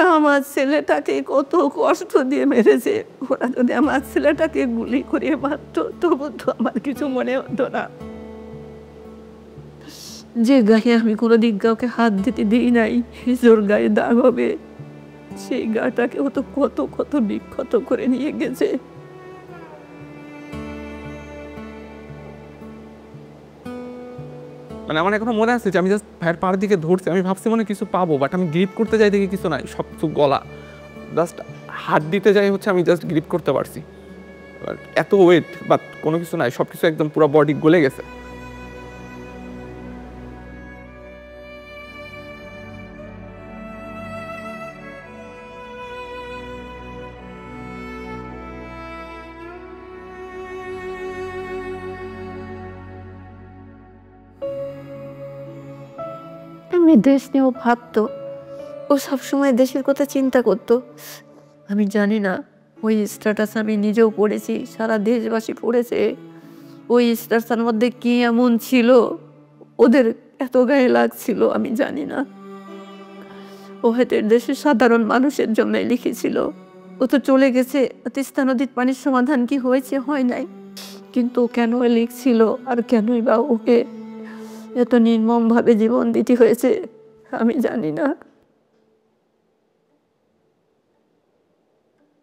ওরা আমার ছেলেটাকে কত কষ্ট দিয়ে মেরেছে, ওরা যদি আমার ছেলেটাকে গুলি করে মারত তবু তো আমার কিছু মনে হতো না। যে গায়ে আমি কোনোদিন কাউকে হাত দিতে দিই নাই, জোর গায়ে দাগ হবে, সেই গাটাকে ও তো কত কত বিক্ষত করে নিয়ে গেছে। মানে আমার এখনো মনে আছে যে আমি জাস্ট ভাইয়ের পাড়ের দিকে ধরছি, আমি ভাবছি মনে কিছু পাবো, বাট আমি গ্রিপ করতে যাই দেখি কিছু নাই, সব কিছু গলা। জাস্ট হাত দিতে যাই হচ্ছে আমি জাস্ট গ্রিপ করতে পারছি, এত ওয়েট বাট কোনো কিছু নাই, সব কিছু একদম পুরো বডি গলে গেছে। আমি দেশ নিয়েও ভাবতো, ও সবসময় দেশের কথা চিন্তা করতো। আমি জানি না ওই স্ট্যাটাস আমি নিজেও পড়েছি, সারা দেশবাসী পড়েছে। ওই স্ট্যাটাসের মধ্যে কি এমন ছিল ওদের এত গায়ে লাগছিল আমি জানি না। ও হয়তো দেশের সাধারণ মানুষের জন্য লিখেছিল। ও তো চলে গেছে, তিস্তা নদীর পানির সমাধান কি হয়েছে? হয় নাই। কিন্তু কেন লিখছিল আর কেনই বা ওকে এত নির্মমভাবে জীবন দিতে হয়েছে আমি জানি না।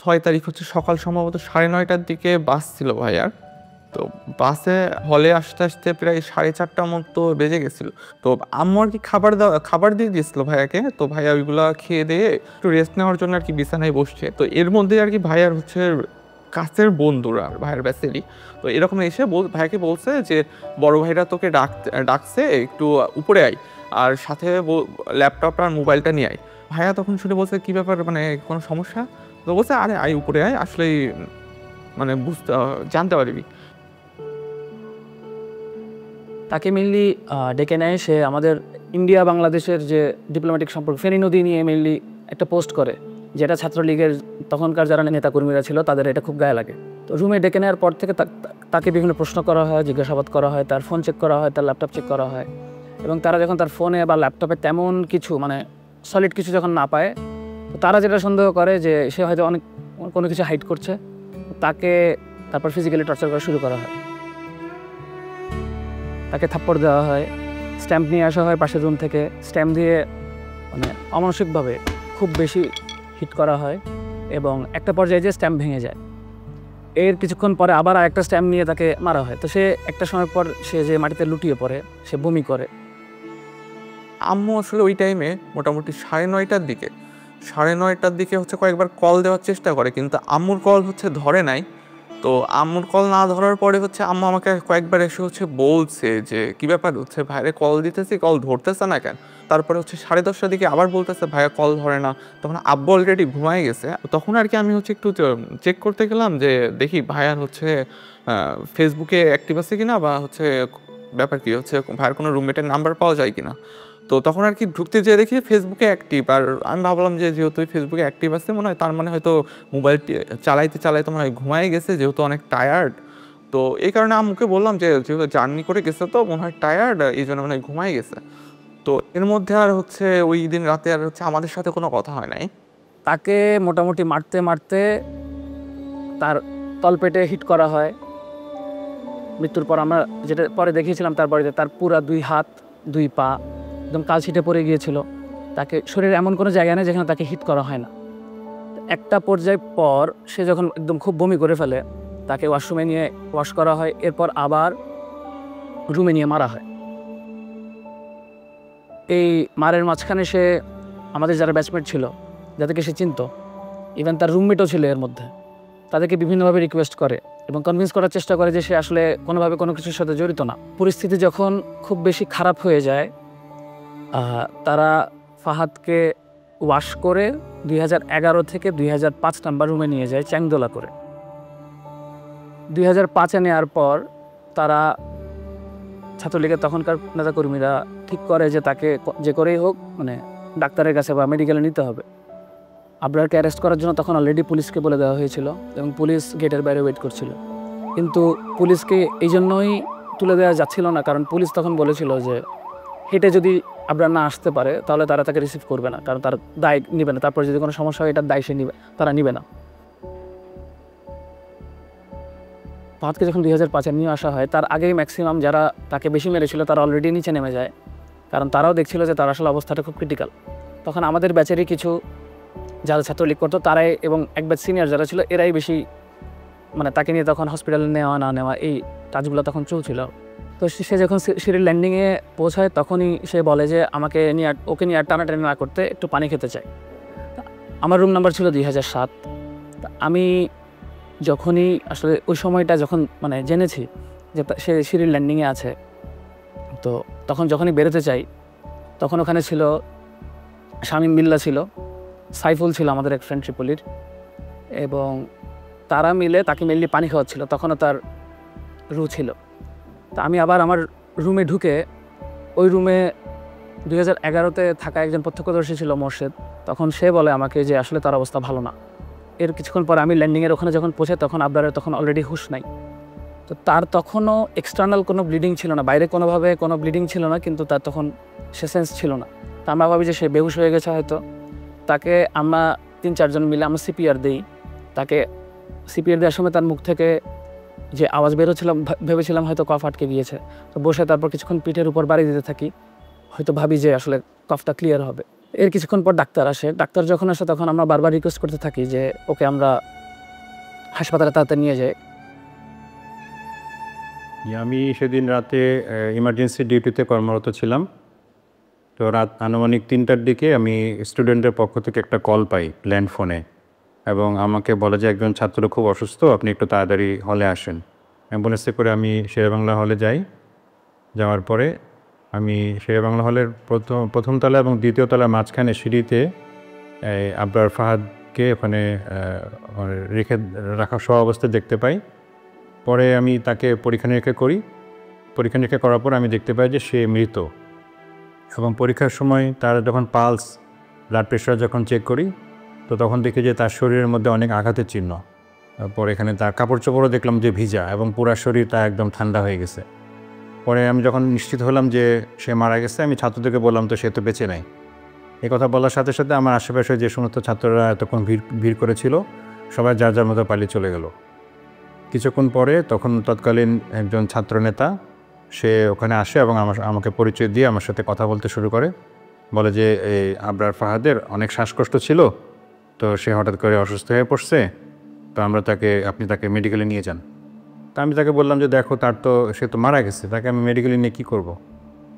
6 তারিখ হচ্ছে সকাল সম্ভবত 9:30টার দিকে বাস ছিল ভাইয়ার। তো বাসে হলে আসতে আসতে প্রায় 4:30টার মতো বেজে গেছিল। তো আম্মু আর কি খাবার দিয়ে দিয়েছিল ভাইয়াকে। তো ভাইয়া ওইগুলা খেয়ে দিয়ে একটু রেস্ট নেওয়ার জন্য আর কি বিছানায় বসছে। তো এর মধ্যে আর কি ভাইয়ার হচ্ছে কাছের বন্ধুরা ভাইয়ের ব্যাচেরই তো এরকম এসে ভাইয়াকে বলছে যে বড় ভাইরা তোকে ডাকছে, একটু উপরে আয়, আর সাথে ল্যাপটপ আর মোবাইলটা নিয়ে আয়। ভাইয়া তখন শুনে বলছে কি ব্যাপার, মানে কোনো সমস্যা? তো বলছে আরে আয় উপরে আয়, আসলেই মানে জানতে পারবি। তাকে মেনলি ডেকে নেয়, সে আমাদের ইন্ডিয়া বাংলাদেশের যে ডিপ্লোম্যাটিক সম্পর্ক ফেনী নদী নিয়ে মেনলি একটা পোস্ট করে, যেটা ছাত্রলীগের তখনকার যারা নেতাকর্মীরা ছিল তাদের এটা খুব গায়ে লাগে। তো রুমে ডেকে নেওয়ার পর থেকে তাকে বিভিন্ন প্রশ্ন করা হয়, জিজ্ঞাসাবাদ করা হয়, তার ফোন চেক করা হয়, তার ল্যাপটপ চেক করা হয়। এবং তারা যখন তার ফোনে বা ল্যাপটপে তেমন কিছু মানে সলিড কিছু যখন না পায়, তো তারা যেটা সন্দেহ করে যে সে হয়তো অনেক কোনো কিছু হাইড করছে, তাকে তারপর ফিজিক্যালি টর্চার করা শুরু করা হয়। তাকে থাপ্পড় দেওয়া হয়, স্ট্যাম্প নিয়ে আসা হয় পাশের রুম থেকে, স্ট্যাম্প দিয়ে মানে অমানসিকভাবে খুব বেশি হিট করা হয় এবং একটা পর্যায়ে যে স্ট্যাম্প ভেঙে যায়। এর কিছুক্ষণ পরে আবার আরেকটা স্ট্যাম্প নিয়ে তাকে মারা হয়। তো সে একটা সময় পর সে যে মাটিতে লুটিয়ে পড়ে, সে বমি করে। আম্মু আসলে ওই টাইমে মোটামুটি 9:30টার দিকে হচ্ছে কয়েকবার কল দেওয়ার চেষ্টা করে, কিন্তু আম্মুর কল হচ্ছে ধরে নাই। তো আম্মুর কল না ধরার পরে হচ্ছে আম্মু আমাকে কয়েকবার এসে হচ্ছে বলছে যে কী ব্যাপার, হচ্ছে ভাইরে কল দিতেছি, কল ধরতেছে না কেন? তারপরে হচ্ছে 10:30টার দিকে আবার বলতেছে ভাইয়া কল ধরে না। তখন আব্বু অলরেডি ঘুমায় গেছে। তখন আর কি আমি হচ্ছে একটু চেক করতে গেলাম যে দেখি ভাইয়ার হচ্ছে ফেসবুকে অ্যাক্টিভ আছে কিনা, বা হচ্ছে ব্যাপার কি হচ্ছে ভাইয়ার কোনো রুমমেটের নাম্বার পাওয়া যায় কিনা। তো তখন আর কি ঢুকতে যেয়ে দেখি ফেসবুকে অ্যাক্টিভ, আর আমি ভাবলাম যে যেহেতু ফেসবুকে অ্যাক্টিভ আছে মনে হয়, তার মানে হয়তো মোবাইলটি চালাইতে মনে হয় ঘুমায় গেছে, যেহেতু অনেক টায়ার্ড। তো এই কারণে আম্মুকে বললাম যে যেহেতু জার্নি করে গেছে তো মনে হয় টায়ার্ড, এই জন্য মনে হয় ঘুমায় গেছে। তো এর মধ্যে আর হচ্ছে ওই দিন রাতে আর হচ্ছে আমাদের সাথে কোনো কথা হয় নাই। তাকে মোটামুটি মারতে মারতে তার তলপেটে হিট করা হয়। মৃত্যুর পর আমরা যেটা পরে দেখিয়েছিলাম তার বাড়িতে, তার পুরা 2 হাত 2 পা একদম কালছিটে পড়ে গিয়েছিল। তাকে শরীরে এমন কোনো জায়গা নেই যেখানে তাকে হিট করা হয় না। একটা পর্যায় পর সে যখন একদম খুব বমি করে ফেলে, তাকে ওয়াশরুমে নিয়ে ওয়াশ করা হয়, এরপর আবার রুমে নিয়ে মারা হয়। এই মারের মাঝখানে সে আমাদের যারা ব্যাচমেট ছিল, যাদেরকে সে চিনত, ইভেন তার রুমমেটও ছিল এর মধ্যে, তাদেরকে বিভিন্নভাবে রিকোয়েস্ট করে এবং কনভিন্স করার চেষ্টা করে যে সে আসলে কোনোভাবে কোনো কিছুর সাথে জড়িত না। পরিস্থিতি যখন খুব বেশি খারাপ হয়ে যায়, তারা ফাহাদকে ওয়াশ করে 2011 থেকে 2005 নাম্বার রুমে নিয়ে যায় চ্যাংদোলা করে। 2005-এ নেওয়ার পর তারা ছাত্রলীগের তখনকার নেতাকর্মীরা ঠিক করে যে তাকে যে করেই হোক মানে ডাক্তারের কাছে বা মেডিকেলে নিতে হবে। আবরারকে অ্যারেস্ট করার জন্য তখন অলরেডি পুলিশকে বলে দেওয়া হয়েছিল এবং পুলিশ গেটের বাইরে ওয়েট করছিল। কিন্তু পুলিশকে এই জন্যই তুলে দেওয়া যাচ্ছিল না, কারণ পুলিশ তখন বলেছিল যে হেঁটে যদি আবরার না আসতে পারে তাহলে তারা তাকে রিসিভ করবে না, কারণ তার দায় নেবে না। তারপর যদি কোনো সমস্যা হয় এটার দায় সে নিবে, তারা নিবে না। ফাহাদকে যখন 2005-এ নিয়ে আসা হয় তার আগেই ম্যাক্সিমাম যারা তাকে বেশি মেরেছিল তারা অলরেডি নিচে নেমে যায়, কারণ তারাও দেখছিল যে তার আসলে অবস্থাটা খুব ক্রিটিক্যাল। তখন আমাদের ব্যাচেরই কিছু যারা ছাত্রলীগ করতো তারাই এবং এক ব্যাচ সিনিয়র যারা ছিল এরাই বেশি মানে তাকে নিয়ে তখন হসপিটালে নেওয়া না নেওয়া এই কাজগুলো তখন চলছিল। তো সে যখন সিঁড়ির ল্যান্ডিংয়ে পৌঁছায় তখনই সে বলে যে ওকে নিয়ে আর টানাটানি না করতে একটু পানি খেতে চাই। আমার রুম নাম্বার ছিল 2007। আমি যখনই আসলে ওই সময়টা যখন মানে জেনেছি যে সে সিঁড়ির ল্যান্ডিংয়ে আছে, তো তখন যখনই বেরোতে চাই তখন ওখানে ছিল শামীম বিল্লাহ ছিল, সাইফুল ছিল আমাদের এক ফ্রেন্ড ট্রিপলির, এবং তারা মিলে তাকে মেনলি পানি খাওয়াচ্ছিল। তখনও তার রু ছিল। তা আমি আবার আমার রুমে ঢুকে ওই রুমে 2011-তে থাকা একজন প্রত্যক্ষদর্শী ছিল মোর্শেদ, তখন সে বলে আমাকে যে আসলে তার অবস্থা ভালো না। এর কিছুক্ষণ পর আমি ল্যান্ডিংয়ের ওখানে যখন পৌঁছে তখন আবরারের তখন অলরেডি হুঁশ নাই। তো তার তখনও এক্সটার্নাল কোনো ব্লিডিং ছিল না, বাইরে কোনোভাবে কোনো ব্লিডিং ছিল না, কিন্তু তার তখন সে সেন্স ছিল না। তা আমরা ভাবি যে সে বেহুশ হয়ে গেছে হয়তো। তাকে আমরা 3-4 জন মিলে আমরা সিপিআর দিই। তাকে সিপিআর দেওয়ার সময় তার মুখ থেকে যে আওয়াজ বেরোচ্ছিলাম ভেবেছিলাম হয়তো কফ আটকে গিয়েছে। তো বসে তারপর কিছুক্ষণ পিঠের উপর বাড়ি দিতে থাকি, হয়তো ভাবি যে আসলে কফটা ক্লিয়ার হবে। এর কিছুক্ষণ পর ডাক্তার আসে। ডাক্তার যখন আসে তখন আমরা বারবার রিকোয়েস্ট করতে থাকি যে ওকে আমরা হাসপাতালে তাড়াতাড়ি নিয়ে যাই। আমি সেদিন রাতে ইমার্জেন্সি ডিউটিতে কর্মরত ছিলাম। তো রাত আনুমানিক 3টার দিকে আমি স্টুডেন্টের পক্ষ থেকে একটা কল পাই ল্যান্ড ফোনে, এবং আমাকে বলে যে একজন ছাত্র খুব অসুস্থ, আপনি একটু তাড়াতাড়ি হলে আসেন। অ্যাম্বুলেন্সে করে আমি শেরেবাংলা হলে যাই। যাওয়ার পরে আমি শেরেবাংলা হলের প্রথম তলা এবং দ্বিতীয় তলার মাঝখানে সিঁড়িতে আবরার ফাহাদকে ওখানে রেখে রাখা সহ অবস্থায় দেখতে পাই। পরে আমি তাকে পরীক্ষা নিরীক্ষা করার পর আমি দেখতে পাই যে সে মৃত, এবং পরীক্ষার সময় তার যখন পালস ব্লাড প্রেশার যখন চেক করি তো তখন দেখি যে তার শরীরের মধ্যে অনেক আঘাতের চিহ্ন। পরে এখানে তার কাপড় চোপড়ও দেখলাম যে ভিজা, এবং পুরা শরীর তা একদম ঠান্ডা হয়ে গেছে। পরে আমি যখন নিশ্চিত হলাম যে সে মারা গেছে, আমি ছাত্রদেরকে বললাম তো সে তো বেঁচে নাই। এই কথা বলার সাথে সাথে আমার আশেপাশে যে সমস্ত ছাত্ররা এতক্ষণ ভিড় করেছিল সবাই যার যার মতো পালিয়ে চলে গেল। কিছুক্ষণ পরে তখন তৎকালীন একজন ছাত্রনেতা সে ওখানে আসে এবং আমাকে পরিচয় দিয়ে আমার সাথে কথা বলতে শুরু করে। বলে যে এই আবরার ফাহাদের অনেক শ্বাসকষ্ট ছিল, তো সে হঠাৎ করে অসুস্থ হয়ে পড়ছে, তো আপনি তাকে মেডিকেলে নিয়ে যান। তা আমি তাকে বললাম যে দেখো সে তো মারা গেছে, তাকে আমি মেডিকেলে নিয়ে কী করব।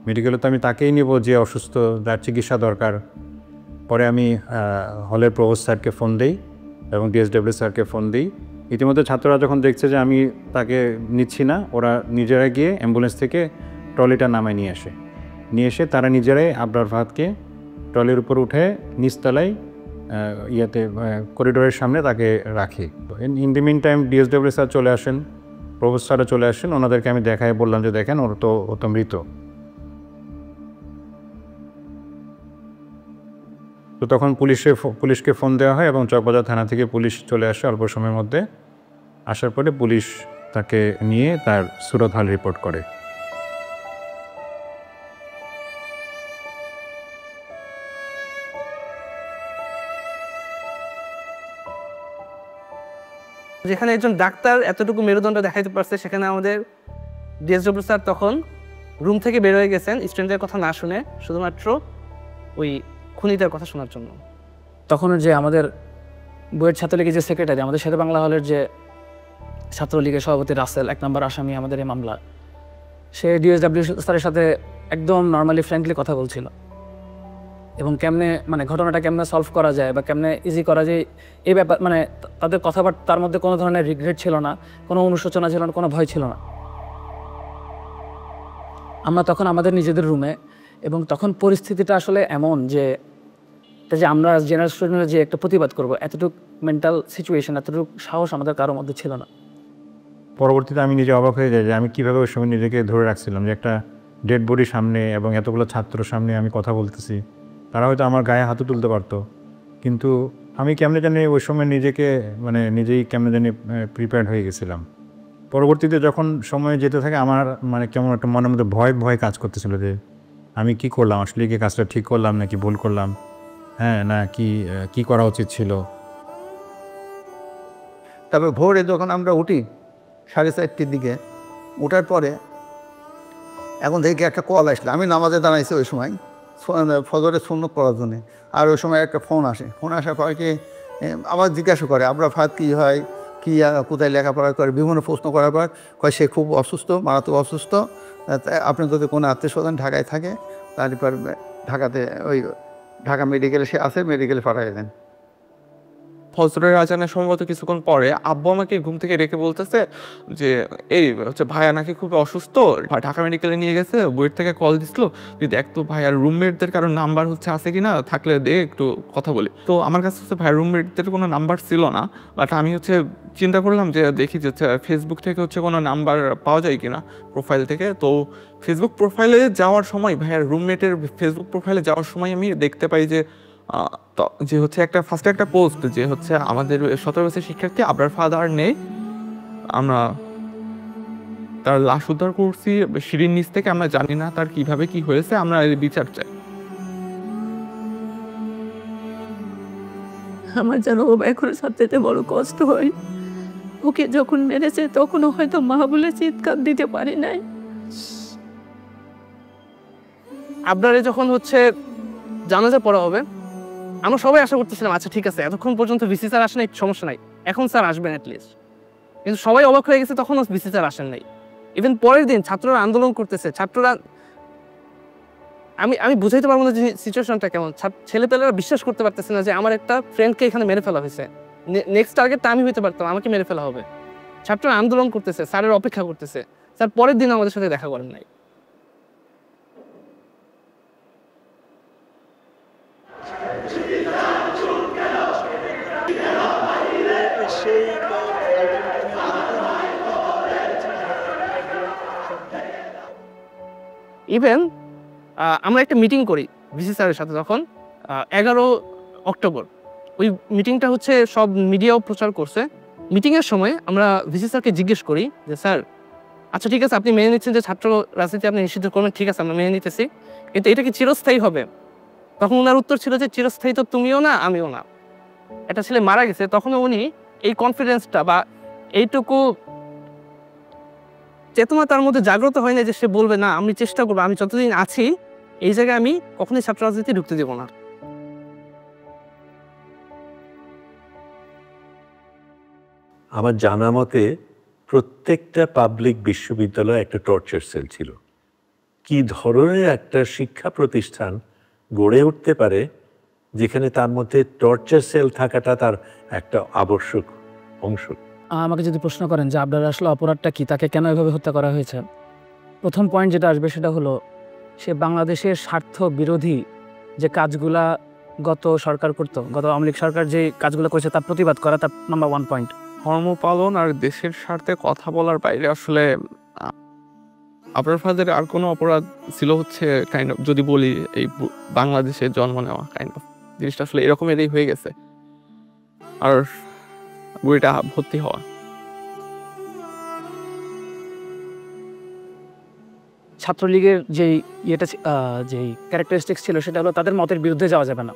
মেডিকেলে তো আমি তাকেই নিব যে অসুস্থ, যার চিকিৎসা দরকার। পরে আমি হলের প্রভোস্ট স্যারকে ফোন দিই এবং ডিএসডব্লিউ স্যারকে ফোন দিই। ইতিমধ্যে ছাত্ররা যখন দেখছে যে আমি তাকে নিচ্ছি না, ওরা নিজেরা গিয়ে অ্যাম্বুলেন্স থেকে ট্রলিটা নামায় নিয়ে এসে তারা নিজেরাই আবরার ফাহাদকে ট্রলির উপর উঠে নিচতলায় করিডোরের সামনে তাকে রাখি। In the mean time DSW sir চলে আসেন, প্রভোস্ট স্যারও চলে আসেন। ওনাদেরকে আমি বললাম যে দেখেন ও তো মৃত। তো তখন পুলিশকে ফোন দেওয়া হয় এবং চকবাজার থানা থেকে পুলিশ চলে আসে অল্প সময়ের মধ্যে। আসার পরে পুলিশ তাকে নিয়ে তার সুরত হাল রিপোর্ট করে। যেখানে একজন ডাক্তার এতটুকু মেরুদণ্ড দেখাইতে পারছে, সেখানে আমাদের ডিএসডব্লিউ স্যার তখন রুম থেকে বের হয়ে গেছেন স্টুডেন্টের কথা না শুনে, শুধুমাত্র ওই খুনিটার কথা শোনার জন্য। তখন যে আমাদের বইয়ের ছাত্রলীগের যে সেক্রেটারি, আমাদের শেরে বাংলা হলের যে ছাত্রলীগের সভাপতি রাসেল, 1 নম্বর আসামি আমাদের এই মামলা, সে ডিএসডব্লিউ স্যারের সাথে একদম নর্মালি ফ্র্যাঙ্কলি কথা বলছিল, এবং ঘটনাটা কেমনে সলভ করা যায় বা কেমনে ইজি করা যায় এই ব্যাপার, তাদের কথাবার্তার মধ্যে কোনো ধরনের রিগ্রেট ছিল না, কোনো অনুশোচনা ছিল না, কোনো ভয় ছিল না। আমরা তখন আমাদের নিজেদের রুমে, এবং তখন পরিস্থিতিটা আসলে এমন যে আমরা জেনারেল স্টুডেন্টরা যে একটা প্রতিবাদ করবো এতটুকু মেন্টাল সিচুয়েশন, এতটুকু সাহস আমাদের কারোর মধ্যে ছিল না। পরবর্তীতে আমি নিজে অবাক হয়ে যাই যে আমি কীভাবে ওই সময় নিজেকে ধরে রাখছিলাম যে একটা ডেড বডির সামনে এবং এতগুলো ছাত্রর সামনে আমি কথা বলতেছি। তারা হয়তো আমার গায়ে হাতও তুলতে পারতো, কিন্তু আমি কেমনে জানি ওই সময় নিজেই কেমনে জানি প্রিপেয়ার্ড হয়ে গেছিলাম। পরবর্তীতে যখন সময় যেতে থাকে আমার কেমন একটা মনের মধ্যে ভয় কাজ করতেছিল যে আমি কি করলাম, আসলে কি কাজটা ঠিক করলাম নাকি ভুল করলাম, হ্যাঁ, না কি করা উচিত ছিল। তারপর ভোরে যখন আমরা উঠি 4:30টার দিকে, ওঠার পরে এখন থেকে একটা কল আসলো, আমি নামাজে দাঁড়াইছি ওই সময় ফজরের সুন্নত পড়ার জন্যে। আর ওই সময় একটা ফোন আসে, ফোন আসার পরে কি আবার জিজ্ঞাসা করে আপনার ফাদ কী হয়, কী কোথায় লেখাপড়া করে, বিভিন্ন প্রশ্ন করার পর কয় সে খুব অসুস্থ, মারাত্মক অসুস্থ, আপনি যদি কোনো আত্মীয় স্বজন ঢাকায় থাকে তারপর ঢাকাতে ওই ঢাকা মেডিকেলে সে আছে, মেডিকেলে পাঠিয়ে দেন। ফজরের আজানের সম্ভবত কিছুক্ষণ পরে আব্বু আমাকে ঘুম থেকে ডেকে বলতেছে যে এই হচ্ছে ভাইয়া নাকি খুব অসুস্থ, ঢাকা মেডিকেলে নিয়ে গেছে, বুয়েট থেকে কল দিছিল, তুই দেখ তো ভাইয়ার রুমমেটদের কারোর নাম্বার হচ্ছে আছে কিনা, থাকলে দে একটু কথা বলি। তো আমার কাছে হচ্ছে ভাইয়ার রুমমেটদের কোনো নাম্বার ছিল না, বাট আমি হচ্ছে চিন্তা করলাম যে দেখি যে ফেসবুক থেকে হচ্ছে কোনো নাম্বার পাওয়া যায় কিনা প্রোফাইল থেকে। তো ফেসবুক প্রোফাইলে যাওয়ার সময়, ভাইয়ার রুমমেটের ফেসবুক প্রোফাইলে যাওয়ার সময় আমি দেখতে পাই যে যে হচ্ছে ফার্স্টে একটা পোস্ট যে হচ্ছে আমাদের 17 বছরের শিক্ষার্থী আবরার ফাদার নেই, আমরা তার লাশ উদ্ধার করছি সিঁড়ির নিচ থেকে, আমরা জানি না তার কিভাবে কি হয়েছে, আমরা এর বিচার চাই। আমার যেন ও এখন সবচেয়ে বড় কষ্ট হয়। ওকে যখন মেরেছে তখনও হয়তো মা বলে চিৎকার দিতে পারি নাই। আপনারে যখন হচ্ছে জানাজা পড়া হবে, আমরা সবাই আশা করতেছিলাম আচ্ছা ঠিক আছে, এতক্ষণ পর্যন্ত ভিসি স্যার আসেন নাই, সমস্যা নাই, এখন স্যার আসবেন অ্যাটলিস্ট। কিন্তু সবাই অবাক হয়ে গেছে, তখনও ভিসি স্যার আসেন নাই। ইভেন পরের দিন ছাত্ররা আন্দোলন করতেছে, ছাত্ররা আমি বুঝাইতে পারবো না যে সিচুয়েশনটা কেমন। ছেলেপেলেরা বিশ্বাস করতে পারতেছে না যে আমার একটা ফ্রেন্ডকে এখানে মেরে ফেলা হয়েছে, নেক্সট টার্গেটটা আমি হইতে পারতাম, আমাকে মেরে ফেলা হবে। ছাত্ররা আন্দোলন করতেছে, স্যারের অপেক্ষা করতেছে, স্যার পরের দিন আমাদের সাথে দেখা করেন নাই। ইভেন আমরা একটা মিটিং করি ভিসি স্যারের সাথে তখন 11 অক্টোবর। ওই মিটিংটা হচ্ছে সব মিডিয়াও প্রচার করছে। মিটিংয়ের সময় আমরা ভিসি স্যারকে জিজ্ঞেস করি যে স্যার আচ্ছা ঠিক আছে, আপনি মেনে নিচ্ছেন যে ছাত্র রাজনীতি আপনি নিষিদ্ধ করবেন, ঠিক আছে আমরা মেনে নিতেছি, কিন্তু এটা কি চিরস্থায়ী হবে? তখন ওনার উত্তর ছিল যে চিরস্থায়ী তো তুমিও না আমিও না। একটা ছেলে মারা গেছে, তখন উনি এই কনফিডেন্সটা বা এইটুকু চেতনা তার মধ্যে জাগ্রত হয় না যে সে বলবে না আমি চেষ্টা করবো, আমি যতদিন আছি এই জায়গায় আমি কখনোই ছাত্র রাজনীতি ঢুকতে দেবো না। আমার জানা মতে প্রত্যেকটা পাবলিক বিশ্ববিদ্যালয়ে একটা টর্চার সেল ছিল। কি ধরনের একটা শিক্ষা প্রতিষ্ঠান গড়ে উঠতে পারে যেখানে তার মধ্যে টর্চার সেল থাকাটা তার একটা আবশ্যক অংশ? আমাকে যদি প্রশ্ন করেন যে আপনার আসলে অপরাধটা কি, তাকে কেন এভাবে হত্যা করা হয়েছে, প্রথম পয়েন্ট যেটা আসবে সেটা হলো সে বাংলাদেশের স্বার্থ বিরোধী যে কাজগুলা গত সরকার করতো, গত আওয়ামী লীগ সরকার যে কাজগুলো করেছে তার প্রতিবাদ করা, তার নাম্বার 1 পয়েন্ট। ধর্ম পালন আর দেশের স্বার্থে কথা বলার বাইরে আসলে আপনার ফাদার আর কোনো অপরাধ ছিল হচ্ছে কাইন্ড অফ, যদি বলি এই বাংলাদেশে জন্ম নেওয়া, কাইন্ড অফ জিনিসটা আসলে এরকমেরই হয়ে গেছে, আর বইটা ভর্তি হওয়া। ছাত্রলীগের যেই যেই ক্যারেক্টারিস্টিক্স ছিল সেটা হলো তাদের মতের বিরুদ্ধে যাওয়া যাবে না,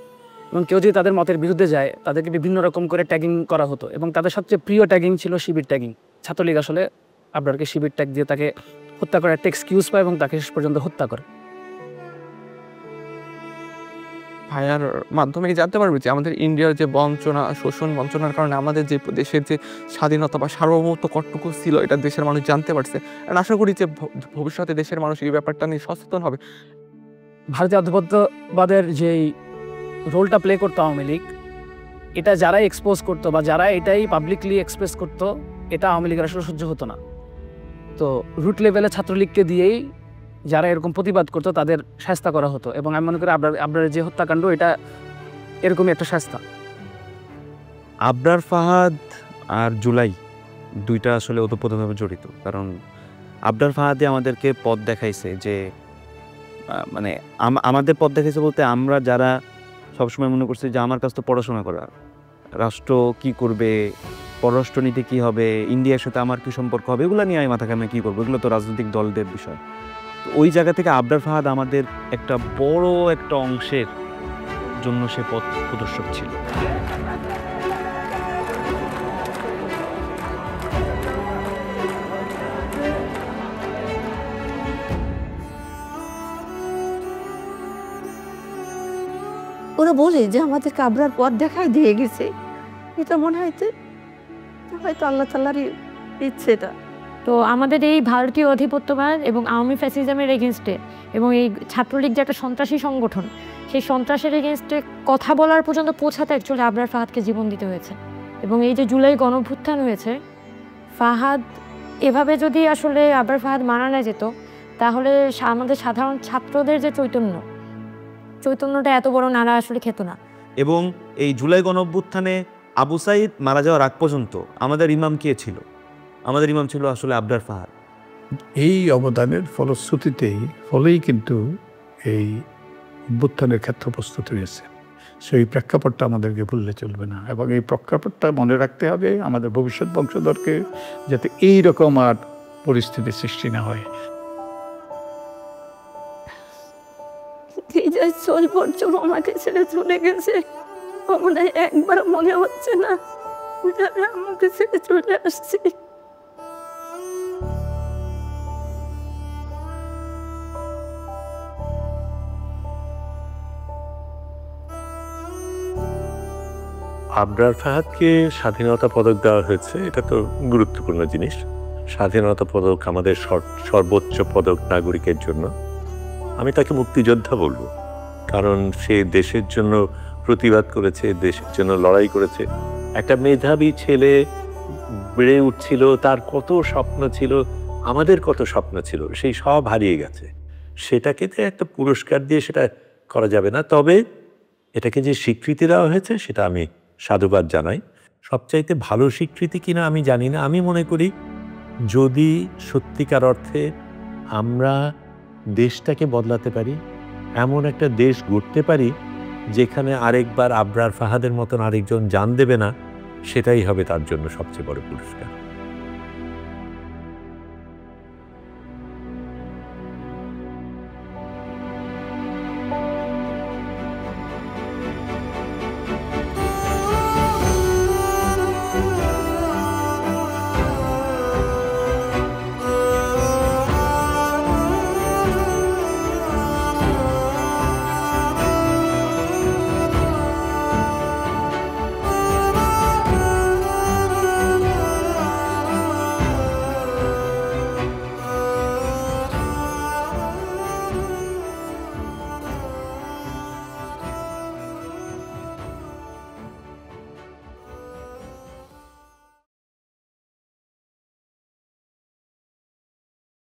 এবং কেউ যদি তাদের মতের বিরুদ্ধে যায় তাদেরকে বিভিন্ন রকম করে ট্যাগিং করা হতো, এবং তাদের সবচেয়ে প্রিয় ট্যাগিং ছিল শিবির ট্যাগিং। ছাত্রলীগ আসলে আবরারকে শিবির ট্যাগ দিয়ে তাকে হত্যা করার একটা এক্সকিউজ পায় এবং তাকে শেষ পর্যন্ত হত্যা করে। ভাইয়ার মাধ্যমে জানতে পারবে যে আমাদের ইন্ডিয়ার যে বঞ্চনা, শোষণ বঞ্চনার কারণে আমাদের যে দেশের যে স্বাধীনতা বা সার্বভৌমত্ব কতটুকু ছিল এটা দেশের মানুষ জানতে পারছে। আর আশা করি যে ভবিষ্যতে দেশের মানুষ এই ব্যাপারটা নিয়ে সচেতন হবে। ভারতীয় আধিপত্যবাদের যেই রোলটা প্লে করতো আওয়ামী লীগ, এটা যারাই এক্সপোজ করতো বা যারা এটাই পাবলিকলি এক্সপ্রেস করতো, এটা আওয়ামী লীগের আসলে সহ্য হতো না। তো রুট লেভেলে ছাত্রলীগকে দিয়েই যারা এরকম প্রতিবাদ করতো তাদের শাস্তা করা হতো, এবং আমি মনে করি আবরারের যে হত্যাকাণ্ড এটা এরকমই একটা শাস্তা। আবরার ফাহাদ আর জুলাই দুইটা আসলে ওতপ্রোতভাবে জড়িত, কারণ আবরার ফাহাদে আমাদেরকে পথ দেখাইছে যে মানে আমাদের পথ দেখাইছে বলতে আমরা যারা সবসময় মনে করছি যে আমার কাছ তো পড়াশোনা করা, রাষ্ট্র কি করবে, পররাষ্ট্রনীতি কী হবে, ইন্ডিয়ার সাথে আমার কী সম্পর্ক হবে, এগুলো নিয়ে আমি মাথা ঘামিয়ে কী করবো, এগুলো তো রাজনৈতিক দলদের বিষয়। তো ওই জায়গা থেকে আবরার ফাহাদ আমাদের একটা বড় একটা অংশের জন্য সে পথ প্রদর্শক ছিল। ওরা বলে যে আমাদেরকে আবরার পথ দেখায় দিয়ে গেছে, এটা মনে হয়তো হয়তো আল্লাহ তাআলারই ইচ্ছে এটা। তো আমাদের এই ভারতীয় অধিপত্যবাদ এবং আওয়ামী ফ্যাসিজমের এগেনস্টে এবং এই ছাত্রলীগ যে একটা সন্ত্রাসী সংগঠন, সেই সন্ত্রাসের এগেনস্টে কথা বলার পর্যন্ত পৌঁছাতে অ্যাকচুয়ালি আবরার ফাহাদকে জীবন দিতে হয়েছে। এবং এই যে জুলাই গণঅভ্যুত্থান হয়েছে, ফাহাদ এভাবে যদি আসলে আবরার ফাহাদ মারা না যেত, তাহলে আমাদের সাধারণ ছাত্রদের যে চৈতন্যটা এত বড় নাড়া আসলে খেত না। এবং এই জুলাই গণঅভ্যুত্থানে আবু সাইদ মারা যাওয়ার আগ পর্যন্ত আমাদের ইমাম কে ছিল? আমাদের ইমাম ছিল আসলে আবরার ফাহাদ। এই অবদানের ফলেই কিন্তু এই অভ্যুত্থানের ক্ষেত্র প্রস্তুত হয়েছে। সেই প্রেক্ষাপটটা আমাদেরকে ভুললে চলবে না, এবং এই প্রেক্ষাপটটা মনে রাখতে হবে আমাদের ভবিষ্যৎ বংশধরকে, যাতে এই রকম আর পরিস্থিতি সৃষ্টি না হয়। 6 বছর আমাকে ছেড়ে চলে গেছে, মনে একবার মনে হচ্ছে না যে আমি আমাকে ছেড়ে চলে আসছি। আবরার ফাহাদকে স্বাধীনতা পদক দেওয়া হয়েছে, এটা তো গুরুত্বপূর্ণ জিনিস। স্বাধীনতা পদক আমাদের সর্বোচ্চ পদক নাগরিকের জন্য। আমি তাকে মুক্তিযোদ্ধা বলবো, কারণ সে দেশের জন্য প্রতিবাদ করেছে, দেশের জন্য লড়াই করেছে। একটা মেধাবী ছেলে বেড়ে উঠছিল, তার কত স্বপ্ন ছিল, আমাদের কত স্বপ্ন ছিল, সেই সব হারিয়ে গেছে। সেটাকে তো একটা পুরস্কার দিয়ে সেটা করা যাবে না। তবে এটাকে যে স্বীকৃতি দেওয়া হয়েছে সেটা আমি সাধুবাদ জানাই। সবচাইতে ভালো স্বীকৃতি কিনা আমি জানি না। আমি মনে করি যদি সত্যিকার অর্থে আমরা দেশটাকে বদলাতে পারি, এমন একটা দেশ গড়তে পারি যেখানে আরেকবার আবরার ফাহাদের মতন আরেকজন জান দেবে না, সেটাই হবে তার জন্য সবচেয়ে বড় পুরস্কার।